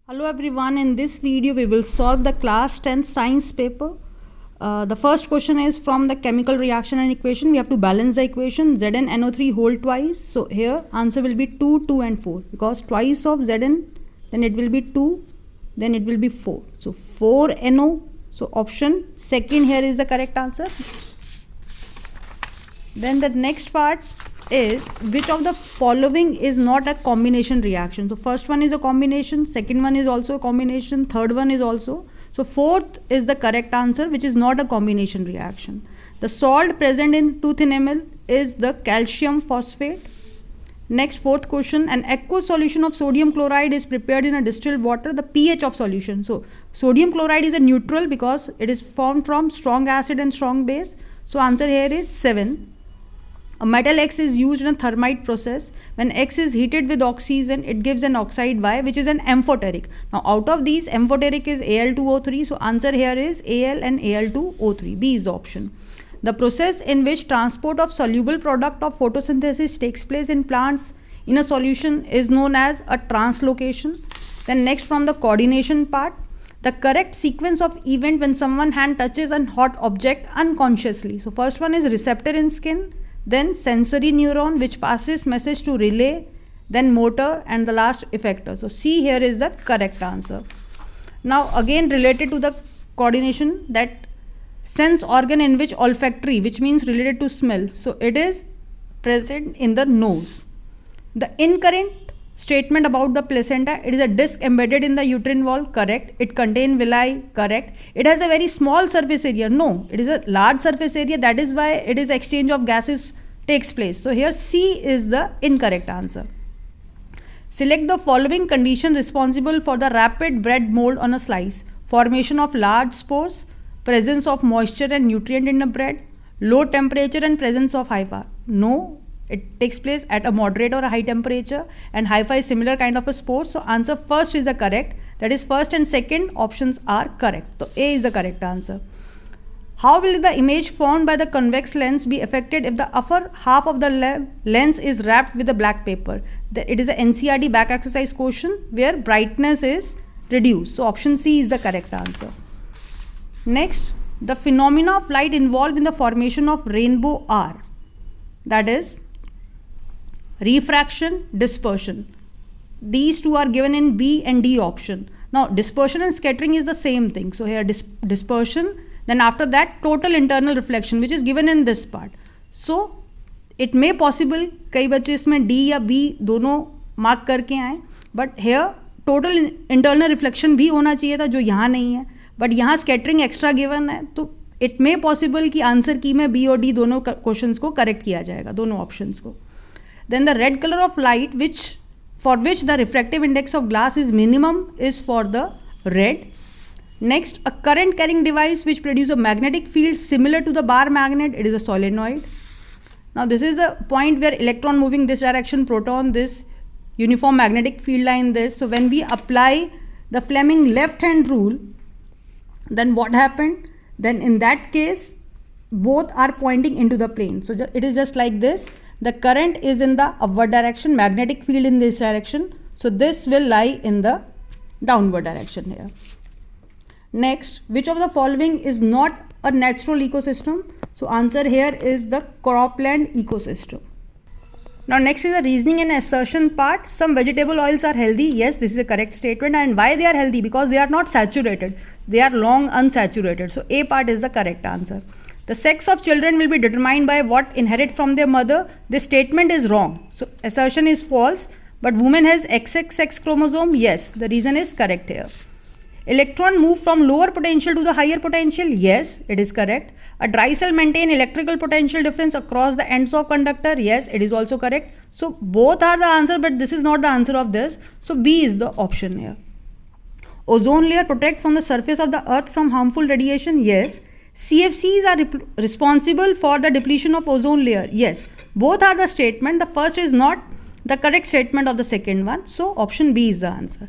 Hello everyone, in this video we will solve the class 10 science paper. The first question is from the chemical reaction and equation. We have to balance the equation ZnNO3 whole twice. So here answer will be 2, 2 and 4 because twice of Zn, then it will be 2, then it will be 4. So 4NO, so option second here is the correct answer. Then the next part is which of the following is not a combination reaction. So first one is a combination, second one is also a combination, third one is also. So fourth is the correct answer, which is not a combination reaction. The salt present in 2 thin ml is the calcium phosphate. Next, fourth question, an aqueous solution of sodium chloride is prepared in a distilled water. The pH of solution. So sodium chloride is a neutral because it is formed from strong acid and strong base. So answer here is 7. A metal X is used in a thermite process. When X is heated with oxygen, it gives an oxide Y, which is an amphoteric. Now, out of these, amphoteric is Al2O3. So, answer here is Al and Al2O3. B is the option. The process in which transport of soluble product of photosynthesis takes place in plants in a solution is known as a translocation. Then next, from the coordination part, the correct sequence of event when someone hand touches a hot object unconsciously. So, first one is receptor in skin. Then sensory neuron which passes message to relay, then motor, and the last effector. So C here is the correct answer. Now again related to the coordination, that sense organ in which olfactory, which means related to smell. So it is present in the nose. The incorrect statement about the placenta, it is a disc embedded in the uterine wall, correct. It contains villi, correct. It has a very small surface area, no, it is a large surface area, that is why it is exchange of gases takes place. So here C is the incorrect answer. Select the following condition responsible for the rapid bread mold on a slice: formation of large spores, presence of moisture and nutrient in the bread, low temperature and presence of hypha. No, it takes place at a moderate or a high temperature, and hypha is similar kind of a spore. So answer first is the correct, that is first and second options are correct. So A is the correct answer. How will the image formed by the convex lens be affected if the upper half of the lens is wrapped with a black paper? It is a NCERT back exercise question where brightness is reduced. So option C is the correct answer. Next, the phenomena of light involved in the formation of rainbow are, that is refraction, dispersion. These two are given in B and D option. Now dispersion and scattering is the same thing. So here dispersion, then after that total internal reflection, which is given in this part. So it may possible कई बच्चे इसमें D या B दोनों mark करके आए, but here total internal reflection भी होना चाहिए था जो यहाँ नहीं है, but यहाँ scattering extra given है, तो it may possible कि आंसर की में B और D दोनों क्वेश्चंस को करेक्ट किया जाएगा, दोनों ऑप्शंस को. Then the red color of light for which the refractive index of glass is minimum is for the red. Next, a current carrying device which produces a magnetic field similar to the bar magnet, it is a solenoid. Now this is a point where electron moving this direction, proton this, uniform magnetic field line this. So when we apply the Fleming left hand rule, then what happened? Then in that case both are pointing into the plane. So it is just like this. The current is in the upward direction, magnetic field in this direction. So this will lie in the downward direction here. Next, which of the following is not a natural ecosystem? So answer here is the cropland ecosystem. Now next is the reasoning and assertion part. Some vegetable oils are healthy. Yes, this is a correct statement. And why they are healthy? Because they are not saturated. They are long unsaturated. So A part is the correct answer. The sex of children will be determined by what inherit from their mother. This statement is wrong. So assertion is false. But woman has XX sex chromosome. Yes, the reason is correct here. Electron move from lower potential to the higher potential. Yes, it is correct. A dry cell maintain electrical potential difference across the ends of conductor. Yes, it is also correct. So both are the answer, but this is not the answer of this. So B is the option here. Ozone layer protect from the surface of the earth from harmful radiation. Yes. CFCs are responsible for the depletion of ozone layer. Yes, both are the statement. The first is not the correct statement of the second one. So option B is the answer.